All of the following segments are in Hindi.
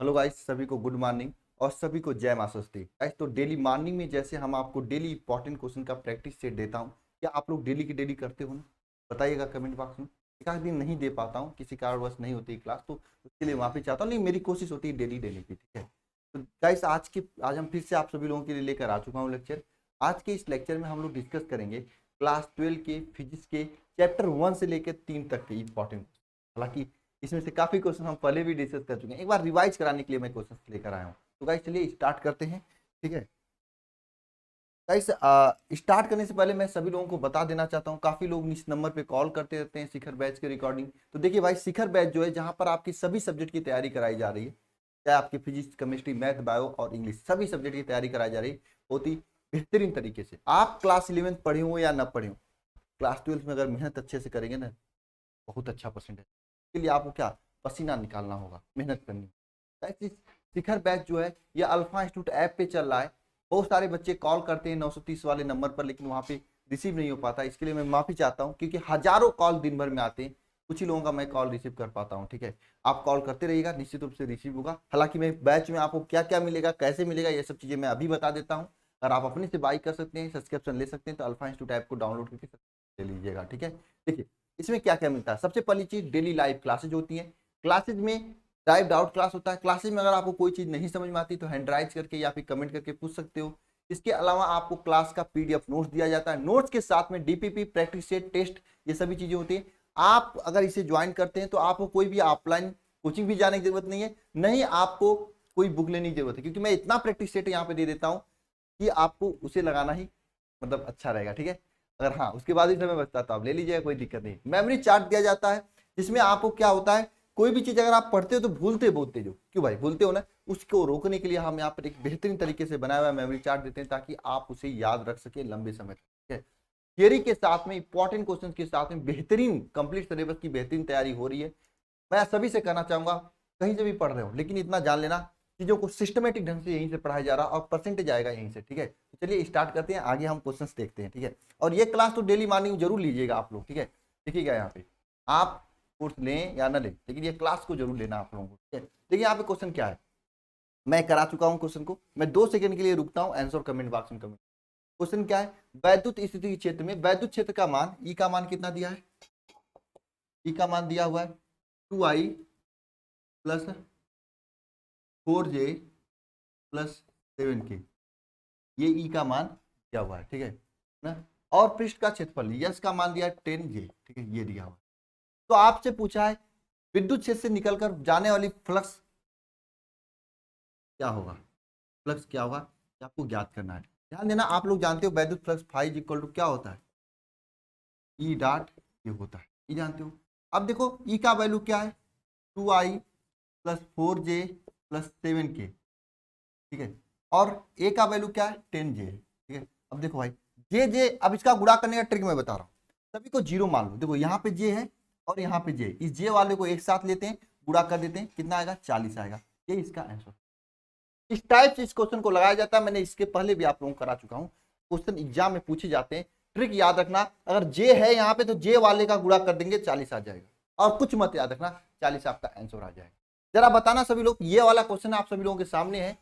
हेलो गाइस, सभी को गुड मॉर्निंग और सभी को जय मां स्वस्ति। गाइस, तो डेली मॉर्निंग में जैसे हम आपको डेली इंपॉर्टेंट क्वेश्चन का प्रैक्टिस सेट देता हूँ, क्या आप लोग डेली की डेली करते हो ना? बताइएगा कमेंट बॉक्स में। एक आध दिन नहीं दे पाता हूँ, किसी कारणवश नहीं होती क्लास, तो उसके लिए माफी चाहता हूँ, नहीं मेरी कोशिश होती है डेली देने की, ठीक है। तो गाइस, आज हम फिर से आप सभी लोगों के लिए लेकर आ चुका हूँ लेक्चर। आज के इस लेक्चर में हम लोग डिस्कस करेंगे क्लास 12 के फिजिक्स के चैप्टर 1 से लेकर 3 तक के इंपॉर्टेंट। हालांकि इसमें से काफी क्वेश्चन हम पहले भी डिस्कस कर चुके हैं, एक बार रिवाइज कराने के लिए मैं क्वेश्चन लेकर आया हूँ। तो गाइस चलिए स्टार्ट करते हैं, ठीक है। गाइस, स्टार्ट करने से पहले मैं सभी लोगों को बता देना चाहता हूँ, काफी लोग इस नंबर पे कॉल करते रहते हैं शिखर बैच के रिकॉर्डिंग। तो देखिए भाई, शिखर बैच जो है जहाँ पर आपकी सभी सब्जेक्ट की तैयारी कराई जा रही है, चाहे आपकी फिजिक्स, केमिस्ट्री, मैथ, बायो और इंग्लिश, सभी सब्जेक्ट की तैयारी कराई जा रही है बहुत ही बेहतरीन तरीके से। आप क्लास 11 पढ़े हो या ना पढ़े हो, क्लास 12 में अगर मेहनत अच्छे से करेंगे ना, बहुत अच्छा परसेंटेज। इसके लिए आपको क्या, पसीना निकालना होगा, मेहनत करनी होगी। शिखर बैच जो है ये अल्फा इंस्टीट्यूट ऐप पे चल रहा है। बहुत सारे बच्चे कॉल करते हैं 930 वाले नंबर पर, लेकिन वहाँ पे रिसीव नहीं हो पाता। इसके लिए मैं माफी चाहता हूँ, क्योंकि हजारों कॉल दिन भर में आते हैं, कुछ ही लोगों का मैं कॉल रिसीव कर पाता हूँ, ठीक है। आप कॉल करते रहिएगा, निश्चित रूप से रिसीव होगा। हालांकि मैं बैच में आपको क्या क्या मिलेगा, कैसे मिलेगा, ये सब चीजें मैं अभी बता देता हूँ। अगर आप अपने से बाई कर सकते हैं, सब्सक्रिप्शन ले सकते हैं, तो अल्फा इंस्टीट्यूट ऐप को डाउनलोड करके ले लीजिएगा, ठीक है। देखिए इसमें क्या क्या मिलता है। सबसे पहली चीज, डेली लाइव क्लासेज होती है। क्लासेज में लाइव डाउट क्लास होता है। क्लासेज में अगर आपको कोई चीज नहीं समझ में आती तो हैंड राइज करके या फिर कमेंट करके पूछ सकते हो। इसके अलावा आपको क्लास का पीडीएफ नोट्स दिया जाता है। नोट्स के साथ में डीपीपी, प्रैक्टिस सेट, टेस्ट, ये सभी चीजें होती है। आप अगर इसे ज्वाइन करते हैं तो आपको कोई भी ऑफलाइन कोचिंग भी जाने की जरूरत नहीं है, नहीं आपको कोई बुक लेने की जरूरत है, क्योंकि मैं इतना प्रैक्टिस सेट यहाँ पे दे देता हूँ कि आपको उसे लगाना ही मतलब अच्छा रहेगा, ठीक है। अगर हाँ उसके बाद ही समय बचता तो आप ले लीजिएगा, कोई दिक्कत नहीं। मेमोरी चार्ट दिया जाता है, जिसमें आपको क्या होता है, कोई भी चीज अगर आप पढ़ते हो तो भूलते बोलते जो, क्यों भाई भूलते हो ना, उसको रोकने के लिए हम यहाँ पर एक बेहतरीन तरीके से बनाया हुआ मेमोरी चार्ट देते हैं, ताकि आप उसे याद रख सके लंबे समय तक, ठीक है। थियरी के साथ में, इंपॉर्टेंट क्वेश्चन के साथ में बेहतरीन कंप्लीट सिलेबस की बेहतरीन तैयारी हो रही है। मैं सभी से कहना चाहूंगा, कहीं से भी पढ़ रहे हो लेकिन इतना जान लेना, चीजों को सिस्टमेटिक ढंग से यहीं से पढ़ाया जा रहा है और परसेंटेज आएगा यहीं से, ठीक है। तो चलिए स्टार्ट करते हैं, आगे हम क्वेश्चंस देखते हैं, ठीक है। और ये क्लास तो डेली मॉर्निंग जरूर लीजिएगा आप लोग, ठीक है। देखिएगा यहाँ पे, आप कोर्स लें या ना लें, लेकिन ये क्लास को जरूर लेना आप लोगों को, ठीक है। देखिए यहाँ पे क्वेश्चन क्या है, मैं करा चुका हूँ क्वेश्चन को, मैं 2 सेकंड के लिए रुकता हूँ, आंसर कमेंट बॉक्स में कमेंट। क्वेश्चन क्या है, वैद्युत स्थिति के क्षेत्र में वैद्युत क्षेत्र का मान, ई का मान कितना दिया है, ई का मान दिया हुआ है 2i plus 4j plus 7k, ये ई का मान दिया हुआ है, ठीक है ना। और पृष्ठ का क्षेत्रफल यस का मान दिया है 10j, ठीक है, ये दिया हुआ है। तो आपसे पूछा है विद्युत क्षेत्र से निकलकर जाने वाली फ्लक्स क्या होगा, फ्लक्स क्या होगा, ये आपको ज्ञात करना है। ध्यान देना, आप लोग जानते हो वैद्युत फ्लक्स फाइव इक्वल टू क्या होता है, ई डॉट, ये होता है, ये जानते हो। अब देखो ई का वैल्यू क्या है, 2i plus 4j plus 7k, ठीक है। और ए का वैल्यू क्या है, 10j है, ठीक है। अब देखो भाई, जे अब इसका गुणा करने का ट्रिक मैं बता रहा हूँ। सभी को जीरो मान लो, देखो यहाँ पे जे है और यहाँ पे जे, इस जे वाले को एक साथ लेते हैं, गुणा कर देते हैं, कितना आएगा, 40 आएगा। ये इसका आंसर। इस टाइप से इस क्वेश्चन को लगाया जाता है, मैंने इसके पहले भी आप लोगों को करा चुका हूँ। क्वेश्चन एग्जाम में पूछे जाते हैं, ट्रिक याद रखना, अगर जे है यहाँ पे तो जे वाले का गुणा कर देंगे, 40 आ जाएगा। और कुछ मत याद रखना, 40 आपका आंसर आ जाएगा। जरा बताना सभी लोग, ये वाला क्वेश्चन आप सभी लोगों के सामने है,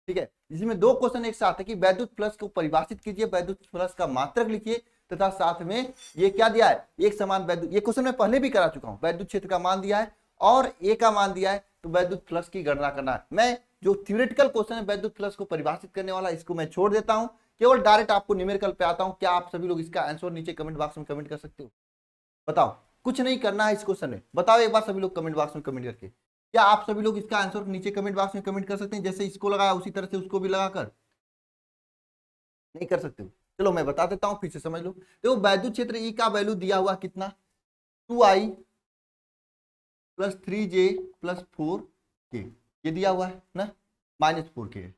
ठीक है, जिसमें 2 क्वेश्चन एक साथ है कि वैद्युत फ्लक्स को परिभाषित कीजिए, वैद्युत फ्लक्स का मात्रक लिखिए, तथा साथ में ये क्या दिया है, एक समान वैद्युत, ये क्वेश्चन मैं पहले भी करा चुका हूं, वैद्युत क्षेत्र का मान दिया है और ए का मान दिया है, तो वैद्युत फ्लक्स की गणना करना है। मैं जो थ्योरेटिकल क्वेश्चन है वैद्युत फ्लक्स को परिभाषित करने वाला, इसको मैं छोड़ देता हूं, केवल डायरेक्ट आपको न्यूमेरिकल पे आता हूं। क्या आप सभी लोग इसका आंसर नीचे कमेंट बॉक्स में कमेंट कर सकते हो, बताओ। कुछ नहीं करना है इस क्वेश्चन में, बताओ एक बार सभी लोग कमेंट बॉक्स में कमेंट करके। क्या आप सभी लोग इसका आंसर नीचे कमेंट बॉक्स में कमेंट कर सकते हैं, जैसे इसको लगाया उसी तरह से उसको भी लगाकर, नहीं कर सकते हो? चलो मैं बता देता हूं, फिर से समझ लो। देखो वैद्युत क्षेत्र ई का वैल्यू दिया हुआ कितना, 2i plus 3j plus 4k, ये दिया हुआ है ना, -4k है,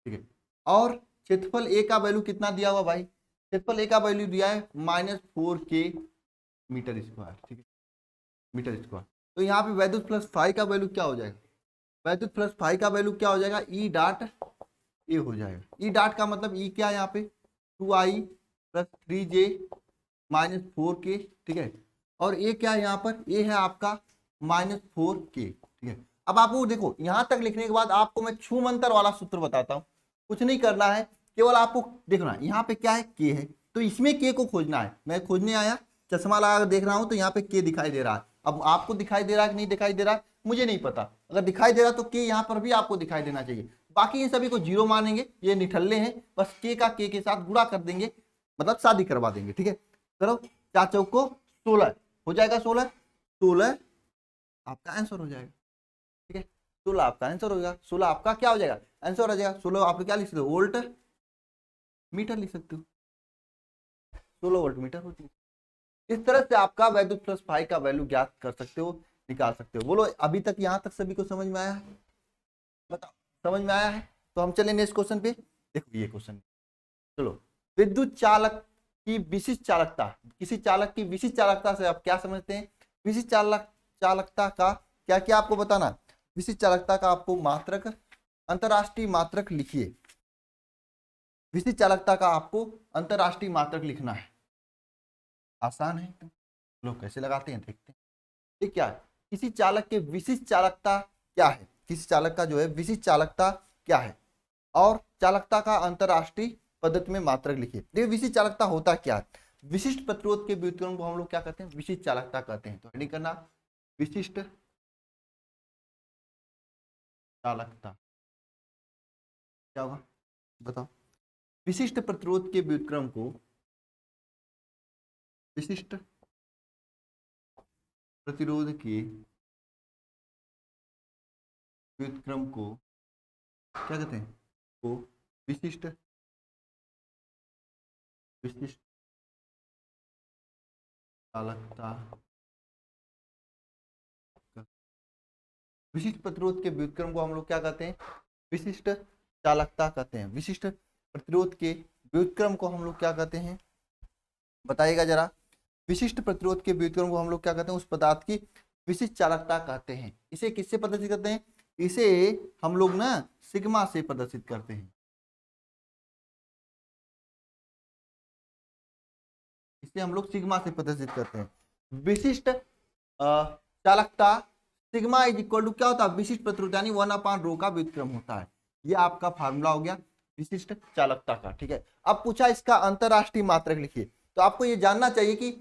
ठीक है। और क्षेत्रफल ए का वैल्यू कितना दिया हुआ भाई, क्षेत्रफल ए का वैल्यू दिया है -4k मीटर स्क्वायर, ठीक है, मीटर स्क्वायर। तो यहाँ पे वैद्युत प्लस फाइव का वैल्यू क्या हो जाएगा, वैद्युत प्लस फाइव का वैल्यू क्या हो जाएगा, ई डॉट ए हो जाएगा। ई डॉट का मतलब ई क्या है यहाँ पे, 2i प्लस 3j -4k, ठीक है। और ए क्या है यहाँ पर, ए है आपका -4k, ठीक है। अब आपको देखो यहां तक लिखने के बाद आपको मैं छूमंतर वाला सूत्र बताता हूं। कुछ नहीं करना है, केवल आपको देखना है यहाँ पे क्या है, के है, तो इसमें के को खोजना है। मैं खोजने आया, चश्मा लगा कर देख रहा हूं तो यहाँ पे के दिखाई दे रहा है। अब आपको दिखाई दे रहा है कि नहीं दिखाई दे रहा है मुझे नहीं पता, अगर दिखाई दे रहा तो के यहाँ पर भी आपको दिखाई देना चाहिए। बाकी इन सभी को जीरो मानेंगे, ये निठल्ले हैं, बस के का के साथ गुणा कर देंगे, मतलब शादी करवा देंगे। ठीक है, करो 4 चौक को 16 हो जाएगा, 16 16 आपका आंसर हो जाएगा। ठीक है, 16 आपका आंसर हो जाएगा, 16 आपका क्या हो जाएगा, आंसर हो जाएगा। 16 आप क्या लिख सकते हो, वोल्ट मीटर लिख सकते हो, 16 वोल्ट मीटर होती है। इस तरह से आपका वैद्युत प्लस फाई का वैल्यू ज्ञात कर सकते हो, निकाल सकते हो। बोलो अभी तक यहाँ तक सभी को समझ में आया है, बताओ समझ में आया है। तो हम चले नेक्स्ट क्वेश्चन पे। देखो ये क्वेश्चन, चलो विद्युत चालक की विशिष्ट चालकता, किसी चालक की विशिष्ट चालकता से आप क्या समझते हैं। विशिष्ट चालकता का क्या क्या आपको बताना, विशिष्ट चालकता का आपको मात्रक, अंतरराष्ट्रीय मात्रक लिखिए। विशिष्ट चालकता का आपको अंतरराष्ट्रीय मात्रक लिखना है, आसान है एकदम। लोग कैसे लगाते हैं देखते हैं। ये क्या है, किसी चालक के विशिष्ट चालकता क्या है, किसी चालक का जो है विशिष्ट चालकता क्या है, और चालकता का अंतरराष्ट्रीय पद्धति में मात्रक लिखिए। देखिए विशिष्ट चालकता होता क्या है, विशिष्ट प्रतिरोध के व्युत्क्रम को हम लोग क्या कहते हैं, विशिष्ट चालकता कहते हैं। तो हेडिंग करना विशिष्ट चालकता क्या होगा बताओ। विशिष्ट प्रतिरोध के व्युत्क्रम को, विशिष्ट प्रतिरोध के व्युत्क्रम को क्या कहते हैं, को विशिष्ट विशिष्ट चालकता, विशिष्ट प्रतिरोध के व्युत्क्रम को हम लोग क्या कहते हैं, विशिष्ट चालकता कहते हैं। विशिष्ट प्रतिरोध के व्युत्क्रम को हम लोग क्या कहते हैं, बताइएगा जरा। विशिष्ट प्रतिरोध के व्युत्क्रम को हम लोग क्या कहते हैं, उस पदार्थ की विशिष्ट चालकता कहते हैं। इसे किससे प्रदर्शित करते हैं, इसे हम लोग ना सिग्मा से प्रदर्शित करते हैं। इसे हम लोग सिग्मा से प्रदर्शित करते हैं। विशिष्ट चालकता सिग्मा इज इक्वल टू क्या होता है, विशिष्ट प्रतिरोध यानी 1/ρ का व्युत्क्रम होता है। ये आपका फार्मूला हो गया विशिष्ट चालकता का। ठीक है, अब पूछा इसका अंतरराष्ट्रीय मात्रक लिखिए। तो आपको ये जानना चाहिए कि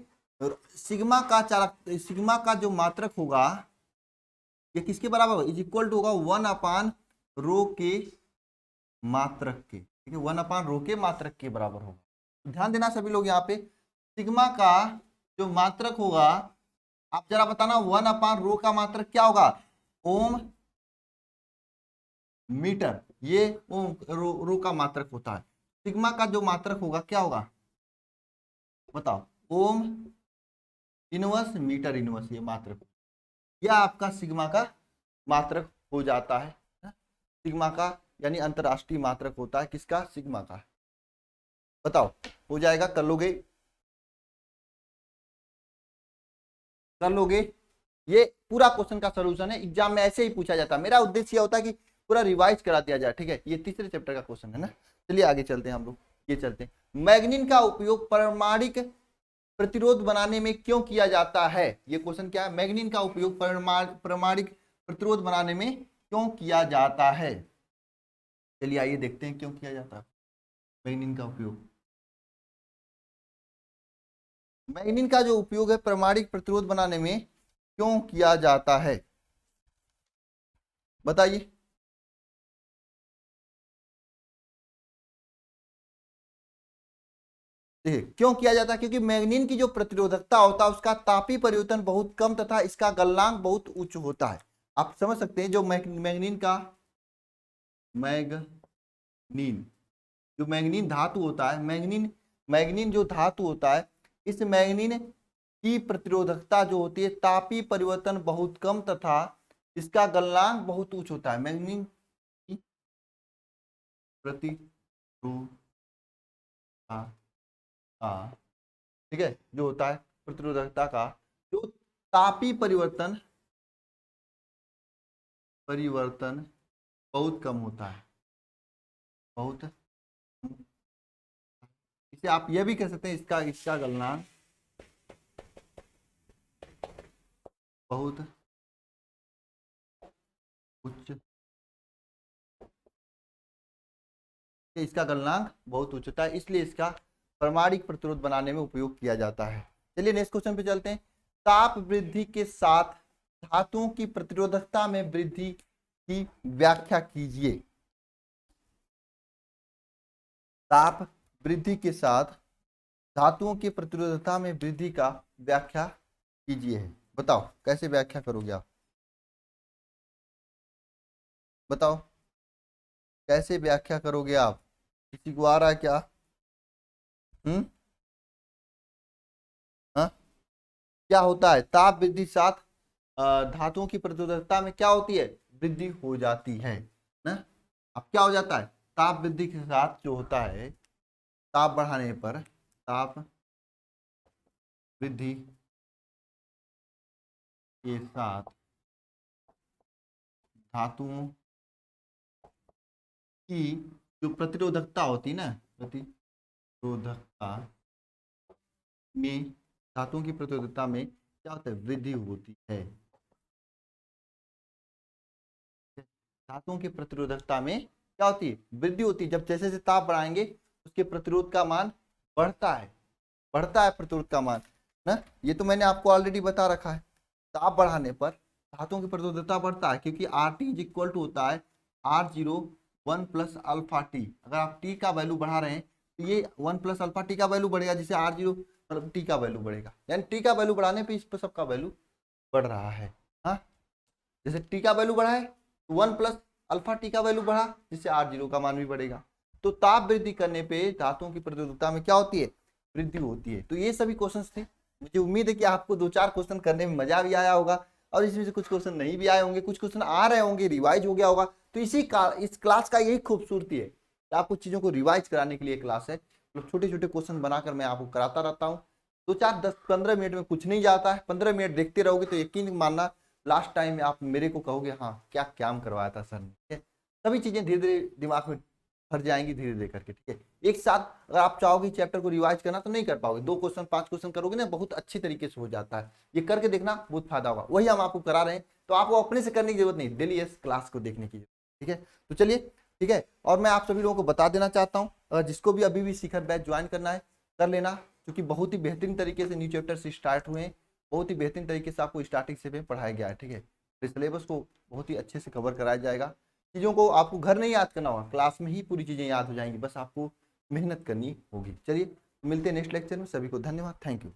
सिग्मा का सिग्मा का जो मात्रक होगा ये किसके बराबर होगा, इज इक्वल टू होगा 1/ρ के मात्रक के। ठीक है, 1/ρ के मात्रक के बराबर होगा। ध्यान देना सभी लोग, यहाँ पे सिग्मा का जो मात्रक होगा, आप जरा बताना 1/ρ का मात्रक क्या होगा, ओम मीटर। ये ओम रो का मात्रक होता है। सिग्मा का जो मात्रक होगा क्या होगा बताओ, ओम इनवर्स मीटर इनवर्स, ये मात्रक, यह आपका सिग्मा का मात्रक हो जाता है। सिग्मा का यानी अंतरराष्ट्रीय मात्रक होता है किसका, सिग्मा का। बताओ हो जाएगा, कर लोगे, कर लोगे। ये पूरा क्वेश्चन का सलूशन है, एग्जाम में ऐसे ही पूछा जाता है। मेरा उद्देश्य यह होता है कि पूरा रिवाइज करा दिया जाए। ठीक है, ये तीसरे चैप्टर का क्वेश्चन है ना। चलिए आगे चलते हैं हम लोग, ये चलते हैं। मैग्नीन का उपयोग परमाणिक प्रतिरोध बनाने में क्यों किया जाता है, ये क्वेश्चन क्या है, मैग्नीन का उपयोग परमाणिक प्रतिरोध बनाने में क्यों किया जाता है। चलिए आइए देखते हैं क्यों किया जाता है मैग्नीन का उपयोग। मैग्नीन का जो उपयोग है परमाणिक प्रतिरोध बनाने में क्यों किया जाता है, बताइए। देखिए क्यों किया जाता है, क्योंकि मैग्नीन की जो प्रतिरोधकता होता है उसका तापीय परिवर्तन बहुत कम तथा इसका गलनांक बहुत उच्च होता है। आप समझ सकते हैं जो मैग्नीन का मैग्नीन जो मैग्नीन धातु होता है, मैग्नीन मैग्नीन जो धातु होता है, इस मैग्नीन की प्रतिरोधकता जो होती है तापीय परिवर्तन बहुत कम तथा इसका गलनांक बहुत उच्च होता है। मैग्नीन की प्रतिरोधकता ठीक है जो होता है प्रतिरोधकता का जो तापीय परिवर्तन परिवर्तन बहुत कम होता है, बहुत। इसे आप यह भी कह सकते हैं इसका इसका गलनांक बहुत उच्च, इसका गलनांक बहुत उच्च होता है, इसलिए इसका परमाणिक प्रतिरोध बनाने में उपयोग किया जाता है। चलिए नेक्स्ट क्वेश्चन पे चलते हैं। ताप वृद्धि के साथ धातुओं की प्रतिरोधकता में वृद्धि की व्याख्या कीजिए। ताप वृद्धि के साथ धातुओं की प्रतिरोधकता में वृद्धि का व्याख्या कीजिए। बताओ कैसे व्याख्या करोगे आप, बताओ कैसे व्याख्या करोगे आप, किसी को आ रहा है क्या? हाँ, क्या होता है ताप वृद्धि साथ धातुओं की प्रतिरोधकता में क्या होती है, वृद्धि हो जाती है ना। अब क्या हो जाता है, ताप वृद्धि के साथ जो होता है, ताप बढ़ाने पर, ताप वृद्धि के साथ धातुओं की जो प्रतिरोधकता होती है ना, प्रतिरोधकता में, धातुओं की प्रतिरोधकता में क्या होता है, वृद्धि होती है। धातुओं की प्रतिरोधकता में क्या होती है, वृद्धि होती है। जब जैसे जैसे ताप बढ़ाएंगे उसके प्रतिरोध का मान बढ़ता है, बढ़ता है प्रतिरोध का मान ना। ये तो मैंने आपको ऑलरेडी बता रखा है। ताप बढ़ाने पर धातुओं की प्रतिरोधकता बढ़ता है, क्योंकि R T is equal to होता है R01 प्लस अल्फा टी। अगर आप टी का वैल्यू बढ़ा रहे हैं तो ये 1 प्लस अल्फा टी का वैल्यू बढ़ेगा, जिससे R0 मतलब टी का वैल्यू बढ़ेगा, यानी टी का वैल्यू बढ़ाने पर इस पर सबका वैल्यू बढ़ रहा है। हाँ, जैसे टी का वैल्यू बढ़ा है तो 1 प्लस अल्फा टी का वैल्यू बढ़ा, जिससे R0 का मान भी बढ़ेगा। तो ताप वृद्धि करने पे धातुओं की प्रतिरोधकता में क्या होती है, वृद्धि होती है। तो ये सभी क्वेश्चंस थे। मुझे उम्मीद है कि आपको 2-4 क्वेश्चन करने में मजा भी आया होगा, और इसमें से कुछ क्वेश्चन नहीं भी आए होंगे, कुछ क्वेश्चन आ रहे होंगे, रिवाइज हो गया होगा। तो इस क्लास का यही खूबसूरती है कि आपको चीजों को रिवाइज कराने के लिए क्लास है। मतलब छोटे छोटे क्वेश्चन बनाकर मैं आपको कराता रहता हूँ। 2-4-10-15 मिनट में कुछ नहीं जाता है। 15 मिनट देखते रहोगे तो यकीन मानना लास्ट टाइम में आप मेरे को कहोगे हाँ क्या काम करवाया था सर ने। ठीक है, सभी चीजें धीरे धीरे दिमाग में भर जाएंगी धीरे धीरे करके। ठीक है, एक साथ अगर आप चाहोगे चैप्टर को रिवाइज करना तो नहीं कर पाओगे। 2 क्वेश्चन 5 क्वेश्चन करोगे ना, बहुत अच्छी तरीके से हो जाता है। ये करके देखना, बहुत फायदा होगा। वही हम आपको करा रहे हैं, तो आपको अपने से करने की जरूरत नहीं, डेली इस क्लास को देखने की। ठीक है, तो चलिए ठीक है। और मैं आप सभी लोगों को बता देना चाहता हूँ, जिसको भी अभी भी शिखर बैच ज्वाइन करना है कर लेना, क्योंकि बहुत ही बेहतरीन तरीके से न्यू चैप्टर से स्टार्ट हुए हैं। बहुत ही बेहतरीन तरीके से आपको स्टार्टिंग से पढ़ाया गया है। ठीक है, तो सिलेबस को बहुत ही अच्छे से कवर कराया जाएगा। चीज़ों को आपको घर नहीं याद करना होगा, क्लास में ही पूरी चीज़ें याद हो जाएंगी, बस आपको मेहनत करनी होगी। चलिए मिलते हैं नेक्स्ट लेक्चर में। सभी को धन्यवाद, थैंक यू।